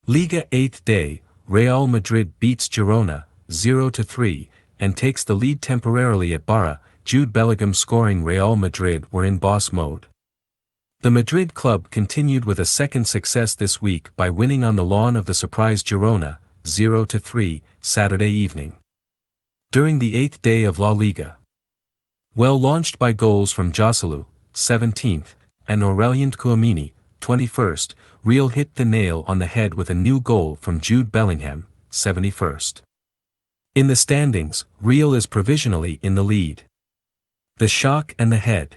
Liga 8th day, Real Madrid beats Girona, 0-3, and takes the lead temporarily at Barça. Jude Bellingham scoring. Real Madrid were in boss mode. The Madrid club continued with a second success this week by winning on the lawn of the surprise Girona, 0-3, Saturday evening. During the 8th day of La Liga. Well launched by goals from Joselu, 17th, and Aurélien Tchouaméni, 21st, Real hit the nail on the head with a new goal from Jude Bellingham, 71st. In the standings, Real is provisionally in the lead. The shock and the head.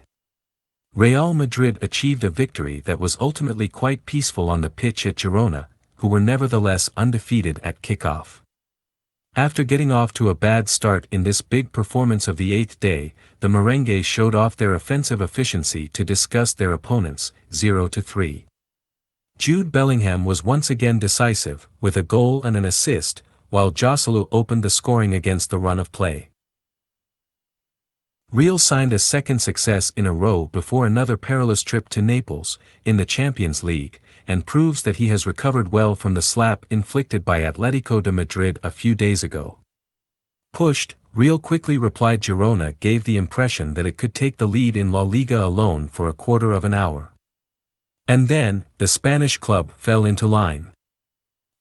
Real Madrid achieved a victory that was ultimately quite peaceful on the pitch at Girona, who were nevertheless undefeated at kickoff. After getting off to a bad start in this big performance of the 8th day, the Merengue showed off their offensive efficiency to disgust their opponents, 0-3. Jude Bellingham was once again decisive, with a goal and an assist, while Joselu opened the scoring against the run of play. Real signed a second success in a row before another perilous trip to Naples, in the Champions League, and proves that he has recovered well from the slap inflicted by Atletico de Madrid a few days ago. Pushed, Real quickly replied. Girona gave the impression that it could take the lead in La Liga alone for a quarter of an hour. And then, the Spanish club fell into line.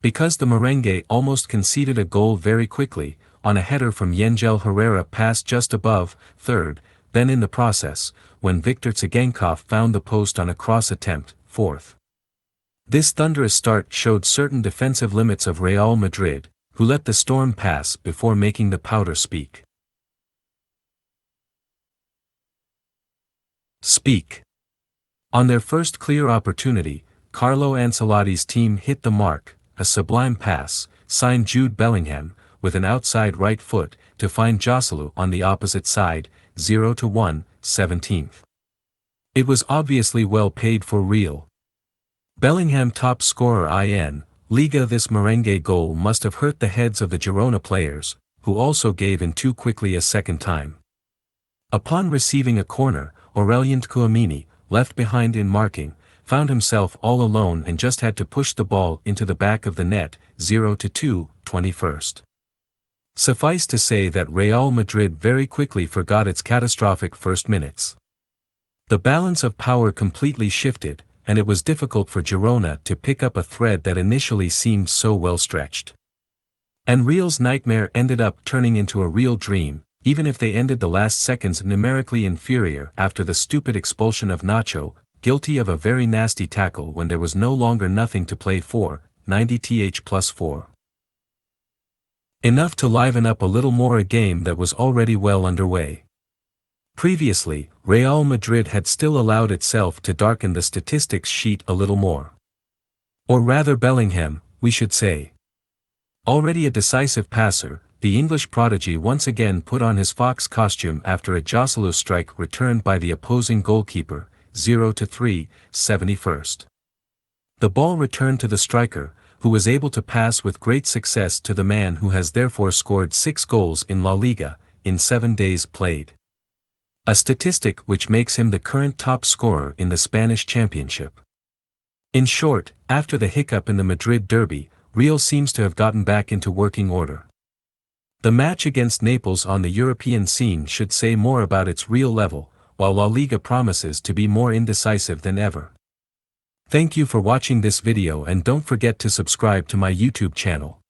Because the Merengue almost conceded a goal very quickly, on a header from Yengel Herrera passed just above, third, then in the process, when Viktor Tsygankov found the post on a cross attempt, fourth. This thunderous start showed certain defensive limits of Real Madrid, who let the storm pass before making the powder speak. On their first clear opportunity, Carlo Ancelotti's team hit the mark, a sublime pass, signed Jude Bellingham, with an outside right foot, to find Joselu on the opposite side, 0-1, 17th. It was obviously well paid for Real. Bellingham top scorer in Liga. This Merengue goal must have hurt the heads of the Girona players, who also gave in too quickly a second time. Upon receiving a corner, Aurélien Tchouaméni, left behind in marking, found himself all alone and just had to push the ball into the back of the net, 0-2, 21st. Suffice to say that Real Madrid very quickly forgot its catastrophic first minutes. The balance of power completely shifted, and it was difficult for Girona to pick up a thread that initially seemed so well stretched. And Real's nightmare ended up turning into a real dream, even if they ended the last seconds numerically inferior after the stupid expulsion of Nacho, guilty of a very nasty tackle when there was no longer nothing to play for, 90th+4. Enough to liven up a little more a game that was already well underway. Previously, Real Madrid had still allowed itself to darken the statistics sheet a little more. Or rather Bellingham, we should say. Already a decisive passer, the English prodigy once again put on his fox costume after a Joselu strike returned by the opposing goalkeeper, 0-3, 71st. The ball returned to the striker, who was able to pass with great success to the man who has therefore scored 6 goals in La Liga, in 7 days played. A statistic which makes him the current top scorer in the Spanish championship. In short, after the hiccup in the Madrid derby, Real seems to have gotten back into working order. The match against Naples on the European scene should say more about its real level, while La Liga promises to be more indecisive than ever. Thank you for watching this video and don't forget to subscribe to my YouTube channel.